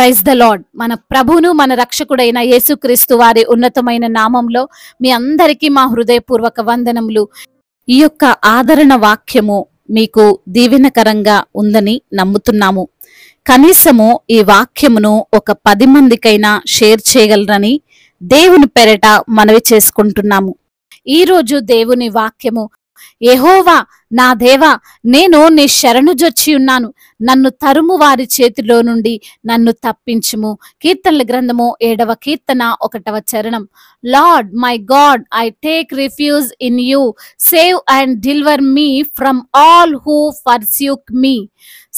Praise the lord. మన ప్రభువును మన రక్షకుడైన యేసుక్రీస్తు వారి ఉన్నతమైన నామంలో మీ అందరికీ మా హృదయపూర్వక వందనములు. ఈ యొక్క ఆదరణ వాక్యము మీకు దీవెనకరంగా ఉందని నమ్ముతున్నాము. కనీసము ఈ వాక్యమును ఒక 10 మందికైనా షేర్ చేయగలరని దేవుని పేరట మనవి చేసుకుంటున్నాము. ఈరోజు దేవుని వాక్యము, యెహోవా నా దేవా, నేను నీ శరణుజొచ్చి ఉన్నాను, నన్ను తరుము వారి చేతిలో నుండి నన్ను తప్పించుము. కీర్తనల గ్రంథము 7వ కీర్తన 1వ చరణం. Lord my God, I take refuge in you, save and deliver me from all who pursue me.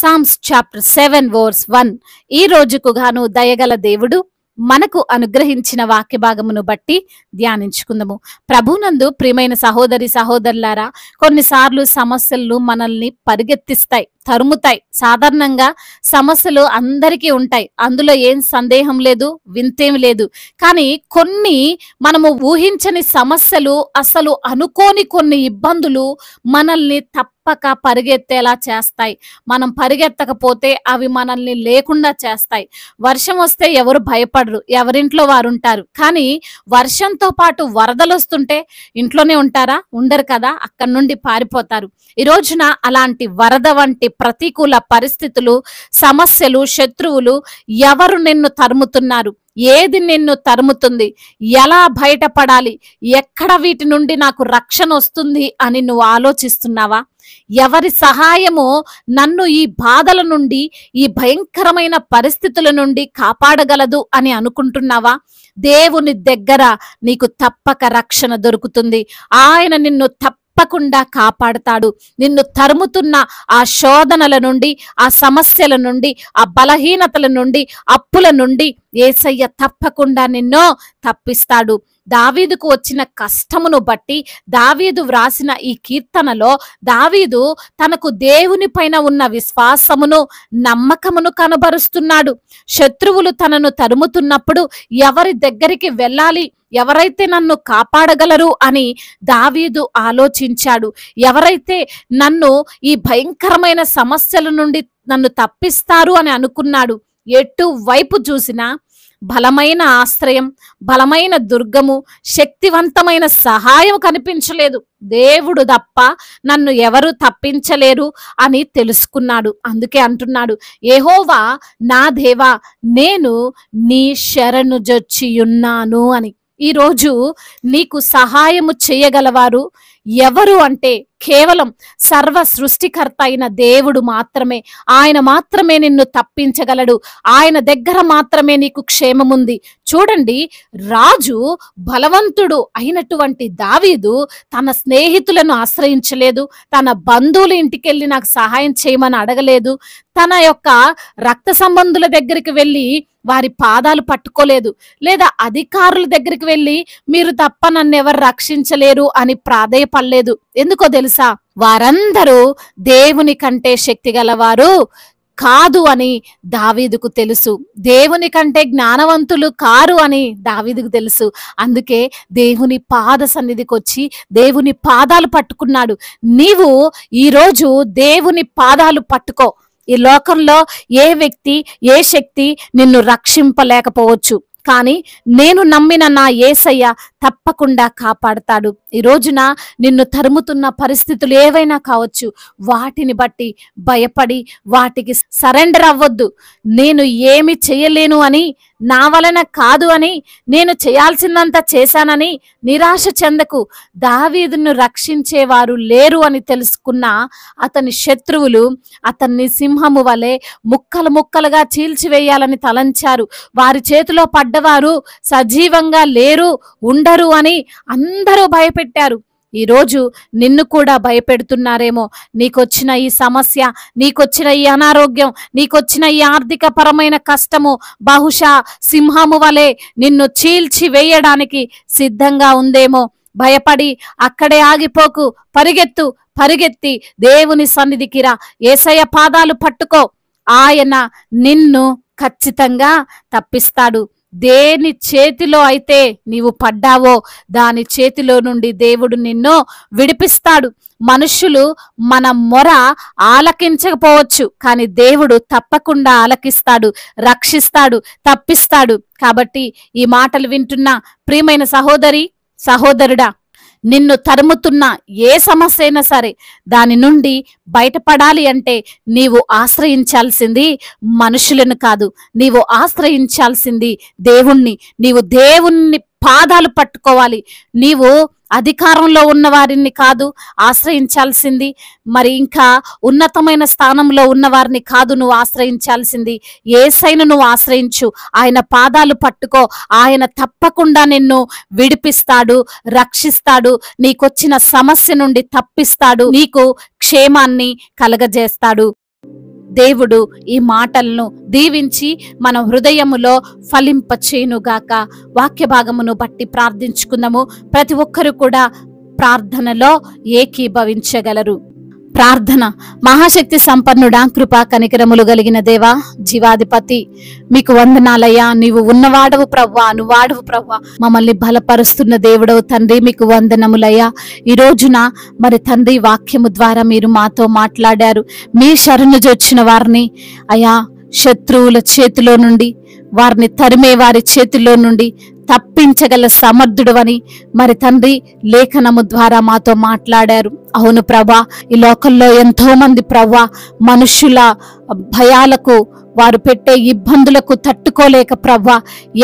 Psalms chapter 7 verse 1. ఈ రోజుకు గాను దయగల దేవుడు మనకు అనుగ్రహించిన వాక్య భాగమును బట్టి ధ్యానించుకుందాము. ప్రభునందు ప్రియమైన సహోదరి సహోదరులారా, కొన్నిసార్లు సమస్యలు మనల్ని పరిగెత్తిస్తాయి, తరుముతాయి. సాధారణంగా సమస్యలు అందరికీ ఉంటాయి, అందులో ఏం సందేహం లేదు, వింతేం లేదు. కానీ కొన్ని మనము ఊహించని సమస్యలు, అసలు అనుకోని కొన్ని ఇబ్బందులు మనల్ని తప్పక పరిగెత్తేలా చేస్తాయి. మనం పరిగెత్తకపోతే అవి మనల్ని లేకుండా చేస్తాయి. వర్షం వస్తే ఎవరు భయపడరు, ఎవరింట్లో వారు ఉంటారు. కానీ వర్షంతో పాటు వరదలు వస్తుంటే ఇంట్లోనే ఉంటారా? ఉండరు కదా, అక్కడి నుండి పారిపోతారు. ఈ రోజున అలాంటి వరద వంటి ప్రతికూల పరిస్థితులు, సమస్యలు, శత్రువులు ఎవరు నిన్ను తరుముతున్నారు, ఏది నిన్ను తరుముతుంది, ఎలా బయటపడాలి, ఎక్కడ వీటి నుండి నాకు రక్షణ వస్తుంది అని నువ్వు ఆలోచిస్తున్నావా? ఎవరి సహాయము నన్ను ఈ బాధల నుండి, ఈ భయంకరమైన పరిస్థితుల నుండి కాపాడగలదు అని అనుకుంటున్నావా? దేవుని దగ్గర నీకు తప్పక రక్షణ దొరుకుతుంది. ఆయన నిన్ను తప్పకుండా కాపాడుతాడు. నిన్ను తరుముతున్న ఆ శోధనల నుండి, ఆ సమస్యల నుండి, ఆ బలహీనతల నుండి, అప్పుల నుండి యేసయ్య తప్పకుండా నిన్ను తప్పిస్తాడు. దావీదుకు వచ్చిన కష్టమును బట్టి దావీదు వ్రాసిన ఈ కీర్తనలో దావీదు తనకు దేవుని పైన ఉన్న విశ్వాసమును, నమ్మకమును కనబరుస్తున్నాడు. శత్రువులు తనను తరుముతున్నప్పుడు ఎవరి దగ్గరికి వెళ్ళాలి, ఎవరైతే నన్ను కాపాడగలరు అని దావీదు ఆలోచించాడు. ఎవరైతే నన్ను ఈ భయంకరమైన సమస్యల నుండి నన్ను తప్పిస్తారు అని అనుకున్నాడు. ఎటువైపు చూసినా బలమైన ఆశ్రయం, బలమైన దుర్గము, శక్తివంతమైన సహాయం కనిపించలేదు. దేవుడు తప్ప నన్ను ఎవరు తప్పించలేరు అని తెలుసుకున్నాడు. అందుకే అంటున్నాడు, యెహోవా నా దేవా, నేను నీ శరణుజొచ్చియున్నాను అని. ఈరోజు నీకు సహాయము చేయగలవారు ఎవరు అంటే కేవలం సర్వ సృష్టికర్త అయిన దేవుడు మాత్రమే. ఆయన మాత్రమే నిన్ను తప్పించగలడు. ఆయన దగ్గర మాత్రమే నీకు క్షేమముంది. చూడండి, రాజు బలవంతుడు అయినటువంటి దావీదు తన స్నేహితులను ఆశ్రయించలేదు, తన బంధువుల ఇంటికెళ్ళి నాకు సహాయం చేయమని అడగలేదు, తన యొక్క రక్త సంబంధుల దగ్గరికి వెళ్ళి వారి పాదాలు పట్టుకోలేదు, లేదా అధికారుల దగ్గరికి వెళ్ళి మీరు తప్ప నన్ను ఎవరు రక్షించలేరు అని ప్రాధేయపడలేదు. ఎందుకో తెలుసా? వారందరూ దేవుని కంటే శక్తి గలవారు కాదు అని దావీదుకు తెలుసు. దేవుని కంటే జ్ఞానవంతులు కారు అని దావీదుకు తెలుసు. అందుకే దేవుని పాద సన్నిధికి వచ్చి దేవుని పాదాలు పట్టుకున్నాడు. నీవు ఈరోజు దేవుని పాదాలు పట్టుకో. ఈ లోకంలో ఏ వ్యక్తి, ఏ శక్తి నిన్ను రక్షింపలేకపోవచ్చు, కానీ నేను నమ్మిన నా యేసయ్య తప్పకుండా కాపాడతాడు. ఈ రోజున నిన్ను తరుముతున్న పరిస్థితులు ఏవైనా కావచ్చు, వాటిని బట్టి భయపడి వాటికి సరెండర్ అవ్వద్దు. నేను ఏమి చేయలేను అని, నా వలన కాదు అని, నేను చేయాల్సిందంతా చేశానని నిరాశ చెందకు. దావీదును రక్షించేవారు లేరు అని తెలుసుకున్న అతని శత్రువులు అతన్ని సింహము వలె ముక్కలు ముక్కలుగా చీల్చివేయాలని తలంచారు. వారి చేతిలో పడ్డవారు సజీవంగా లేరు, ఉండరు అని అందరూ భయపెట్టారు. ఈరోజు నిన్ను కూడా భయపెడుతున్నారేమో. నీకొచ్చిన ఈ సమస్య, నీకొచ్చిన ఈ అనారోగ్యం, నీకొచ్చిన ఈ ఆర్థిక పరమైన కష్టము బహుశా సింహము వలె నిన్ను చీల్చి వేయడానికి సిద్ధంగా ఉందేమో. భయపడి అక్కడే ఆగిపోకు, పరిగెత్తు, పరిగెత్తి దేవుని సన్నిధికి రా, యేసయ్య పాదాలు పట్టుకో. ఆయన నిన్ను ఖచ్చితంగా తప్పిస్తాడు. దేని చేతిలో అయితే నీవు పడ్డావో దాని చేతిలో నుండి దేవుడు నిన్ను విడిపిస్తాడు. మనుషులు మన మొర ఆలకించకపోవచ్చు, కానీ దేవుడు తప్పకుండా ఆలకిస్తాడు, రక్షిస్తాడు, తప్పిస్తాడు. కాబట్టి ఈ మాటలు వింటున్న ప్రియమైన సహోదరి, సహోదరుడా, నిన్ను తరుముతున్న ఏ సమస్య అయినా సరే దాని నుండి బయటపడాలి అంటే నీవు ఆశ్రయించాల్సింది మనుషులను కాదు, నీవు ఆశ్రయించాల్సింది దేవుణ్ణి. నీవు దేవుణ్ణి పాదాలు పట్టుకోవాలి. నీవు అధికారంలో ఉన్న వారిని కాదు ఆశ్రయించాల్సింది, మరి ఇంకా ఉన్నతమైన స్థానంలో ఉన్న వారిని కాదు నువ్వు ఆశ్రయించాల్సింది. యేసయ్యను నువ్వు ఆశ్రయించు, ఆయన పాదాలు పట్టుకో. ఆయన తప్పకుండా నిన్ను విడిపిస్తాడు, రక్షిస్తాడు, నీకొచ్చిన సమస్య నుండి తప్పిస్తాడు, నీకు క్షేమాన్ని కలగజేస్తాడు. దేవుడు ఈ మాటలను దీవించి మన హృదయములో ఫలింపచేయునుగాక. వాక్య భాగమును బట్టి ప్రార్థించుకుందాము. ప్రతి ఒక్కరు కూడా ప్రార్థనలో ఏకీభవించగలరు. ప్రార్థన. మహాశక్తి సంపన్నుడా, కృపా కనికరములు కలిగిన దేవా, జీవాధిపతి, మీకు వందనాలయ్యా. నీవు ఉన్నవాడవు ప్రవ్వా, అనువాడవు ప్రవ్వా, మమ్మల్ని బలపరుస్తున్న దేవుడవు తండ్రి, మీకు వందనములయ్యా. ఈ రోజున మరి తండ్రి వాక్యము ద్వారా మీరు మాతో మాట్లాడారు. మీ శరణు జొచ్చిన వారిని అయ్యా శత్రువుల చేతిలో నుండి, వారిని తరిమే వారి చేతిలో నుండి తప్పించగల సమర్థుడు అని మరి తండ్రి లేఖనము ద్వారా మాతో మాట్లాడారు. అవును ప్రభా, ఈ లోకంలో ఎంతో మంది ప్రభా మనుషుల భయాలకు, వారు పెట్టే ఇబ్బందులకు తట్టుకోలేక ప్రభా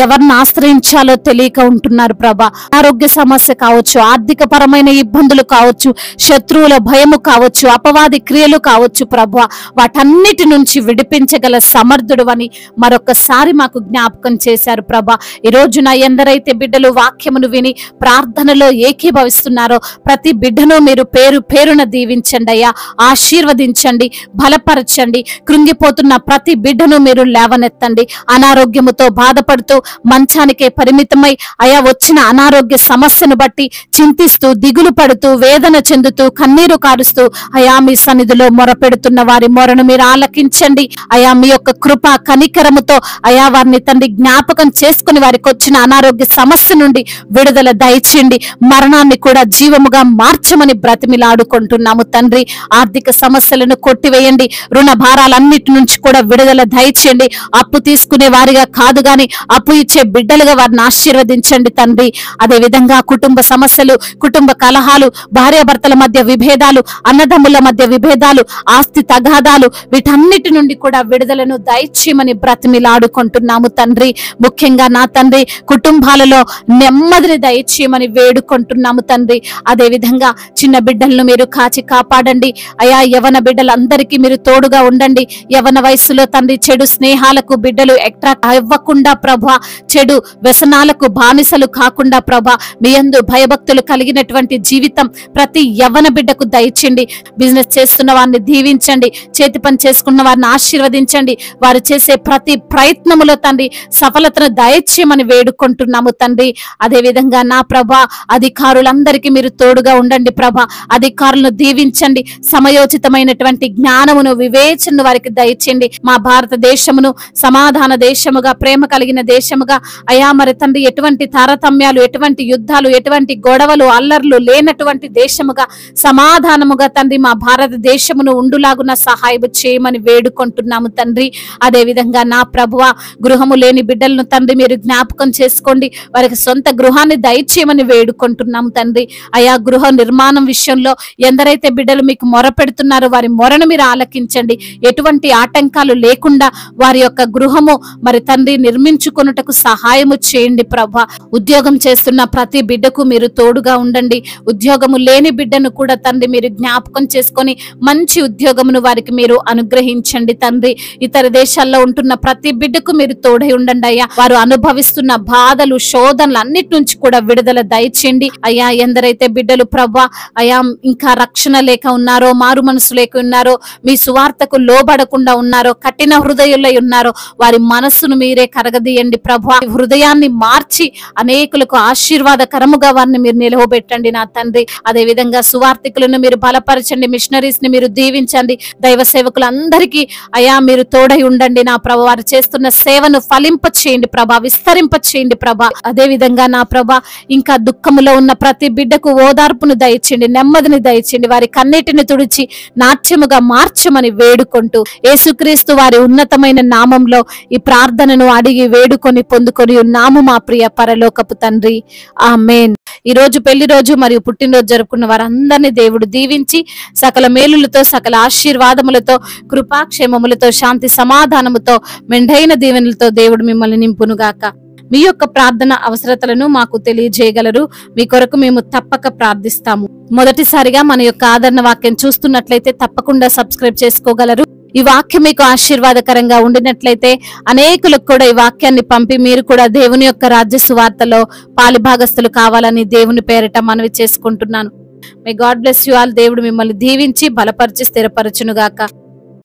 ఎవరిని ఆశ్రయించాలో తెలియక ఉంటున్నారు ప్రభా. ఆరోగ్య సమస్య కావచ్చు, ఆర్థిక పరమైన ఇబ్బందులు కావచ్చు, శత్రువుల భయము కావచ్చు, అపవాది క్రియలు కావచ్చు ప్రభా, వాటన్నిటి నుంచి విడిపించగల సమర్థుడు అని మరొకసారి మాకు జ్ఞాపకం చేశారు ప్రభా. ఈ రోజున ఎందరైతే బిడ్డలు వాక్యమును విని ప్రార్థనలో ఏకీభవిస్తున్నారో ప్రతి బిడ్డను మీరు పేరు పేరున దీవించండి అయ్యా, ఆశీర్వదించండి, బలపరచండి. కృంగిపోతున్న ప్రతి బిడ్డను మీరు లేవనెత్తండి. అనారోగ్యముతో బాధపడుతూ మంచానికే పరిమితమై అయా వచ్చిన అనారోగ్య సమస్యను బట్టి చింతిస్తూ, దిగులు పడుతూ, వేదన చెందుతూ, కన్నీరు కారుస్తూ అయా మీ సన్నిధిలో మొరపెడుతున్న వారి మొరను మీరు ఆలకించండి అయా. మీ యొక్క కృప కనికరముతో అయా వారిని తండ్రి జ్ఞాపకం చేసుకుని వారికి వచ్చిన అనారోగ్య సమస్య నుండి విడుదల దయచేయండి. మరణాన్ని కూడా జీవముగా మార్చమని బ్రతిమిలాడుకుంటున్నాము తండ్రి. ఆర్థిక సమస్యలను కొట్టివేయండి. రుణ భారాలన్నిటి నుంచి కూడా విడుదల దయచేయండి. అప్పు తీసుకునే వారిగా కాదు గాని అప్పు ఇచ్చే బిడ్డలుగా వారిని ఆశీర్వదించండి తండ్రి. అదే విధంగా కుటుంబ సమస్యలు, కుటుంబ కలహాలు, భార్యాభర్తల మధ్య విభేదాలు, అన్నదమ్ముల మధ్య విభేదాలు, ఆస్తి తగాదాలు, వీటన్నిటి నుండి కూడా విడుదలను దయచేయమని బ్రతిమిలాడుకుంటున్నాము తండ్రి. ముఖ్యంగా నా తండ్రి కుటుంబాలలో నెమ్మదిని దయచేయమని వేడుకుంటున్నాము తండ్రి. అదే విధంగా చిన్న బిడ్డలను మీరు కాచి కాపాడండి అయా. యవన బిడ్డలందరికీ మీరు తోడుగా ఉండండి. యవన వయసులో తండ్రి చెడు స్నేహాలకు బిడ్డలు అట్రాక్ట్ అవ్వకుండా ప్రభా, చెడు వ్యసనాలకు బానిసలు కాకుండా ప్రభా, మీ యందు భయభక్తులు కలిగినటువంటి జీవితం ప్రతి యవన బిడ్డకు దయచేయండి. బిజినెస్ చేస్తున్న వారిని దీవించండి, చేతి పని చేసుకున్న వారిని ఆశీర్వదించండి. వారు చేసే ప్రతి ప్రయత్నములో తండ్రి సఫలతను దయచేయమని వేడుకుంటున్నాము తండ్రి. అదే విధంగా నా ప్రభా అధికారులందరికీ మీరు తోడుగా ఉండండి ప్రభా. అధికారులను దీవించండి. సమయోచితమైనటువంటి జ్ఞానమును, వివేచనను వారికి దయచేయండి. మా భారతదేశమును సమాధాన దేశముగా, ప్రేమ కలిగిన దేశముగా అయా మరి తండ్రి ఎటువంటి తారతమ్యాలు, ఎటువంటి యుద్ధాలు, ఎటువంటి గొడవలు, అల్లర్లు లేనటువంటి దేశముగా, సమాధానముగా తండ్రి మా భారతదేశమును ఉండులాగున సహాయం చేయమని వేడుకుంటున్నాము తండ్రి. అదే విధంగా నా ప్రభువ గృహము లేని బిడ్డలను తండ్రి మీరు జ్ఞాపకం చేసుకోండి. వారికి సొంత గృహాన్ని దయచేయమని వేడుకుంటున్నాము తండ్రి. అయా గృహ నిర్మాణం విషయంలో ఎందరైతే బిడ్డలు మీకు మొర పెడుతున్నారో వారి మొరను మీరు ఆలకించండి. ఎటువంటి ఆటంకాలు లేకుండా వారి యొక్క గృహము మరి తండ్రి నిర్మించుకొనుటకు సహాయము చేయండి ప్రభా. ఉద్యోగం చేస్తున్న ప్రతి బిడ్డకు మీరు తోడుగా ఉండండి. ఉద్యోగము లేని బిడ్డను కూడా తండ్రి మీరు జ్ఞాపకం చేసుకొని మంచి ఉద్యోగమును వారికి మీరు అనుగ్రహించండి తండ్రి. ఇతర దేశాల్లో ఉంటున్న ప్రతి బిడ్డకు మీరు తోడై ఉండండి అయ్యా. వారు అనుభవిస్తున్న బాధలు, శోధనలు అన్నిటి నుంచి కూడా విడుదల దయచేయండి అయ్యా. ఎందరైతే బిడ్డలు ప్రభా అయా ఇంకా రక్షణ లేక ఉన్నారో, మారు మనసు లేక ఉన్నారో, మీ సువార్తకు లోబడకుండా ఉన్నారో, కఠిన హృదయులై ఉన్నారో వారి మనస్సును మీరే కరగదీయండి ప్రభా. హృదయాన్ని మార్చి అనేకులకు ఆశీర్వాదకరముగా వారిని మీరు నిలవబెట్టండి నా తండ్రి. అదే విధంగా సువార్థికులను మీరు బలపరచండి, మిషనరీస్ ని మీరు దీవించండి. దైవ సేవకులందరికీ అయా మీరు తోడై ఉండండి నా ప్రభు. వారు చేస్తున్న సేవ సేవను ఫలింప చేయండి ప్రభా, విస్తరింప చేయండి ప్రభా. అదే విధంగా నా ప్రభా, ఇంకా దుఃఖములో ఉన్న ప్రతి బిడ్డకు ఓదార్పును దయచేయండి, నెమ్మదిని దయచేయండి, వారి కన్నీటిని తుడిచి నాట్యముగా మార్చమని వేడుకుంటూ యేసుక్రీస్తు వారి ఉన్నతమైన నామంలో ఈ ప్రార్థనను అడిగి వేడుకొని పొందుకొని ఉన్నాము మా ప్రియ పరలోకపు తండ్రి, ఆమేన్. ఈ రోజు పెళ్లి రోజు మరియు పుట్టినరోజు జరుపుకున్న వారందరినీ దేవుడు దీవించి సకల మేలులతో, సకల ఆశీర్వాదములతో, కృపాక్షేమములతో, శాంతి సమాధానముతో, మెండైన దీవెనలతో దేవుడు మిమ్మల్ని నింపునుగాక. మీ యొక్క ప్రార్థన అవసరతలను మాకు తెలియజేయగలరు. మీ కొరకు మేము తప్పక ప్రార్థిస్తాము. మొదటిసారిగా మన యొక్క ఆదరణ వాక్యం చూస్తున్నట్లయితే తప్పకుండా సబ్స్క్రైబ్ చేసుకోగలరు. ఈ వాక్యం మీకు ఆశీర్వాదకరంగా ఉండినట్లయితే అనేకులకు కూడా ఈ వాక్యాన్ని పంపి మీరు కూడా దేవుని యొక్క రాజ్య సువార్తలో పాలిభాగస్తులు కావాలని దేవుని పేరిట మనవి చేసుకుంటున్నాను. May God bless you all. దేవుడు మిమ్మల్ని దీవించి బలపరిచి స్థిరపరచునుగాక.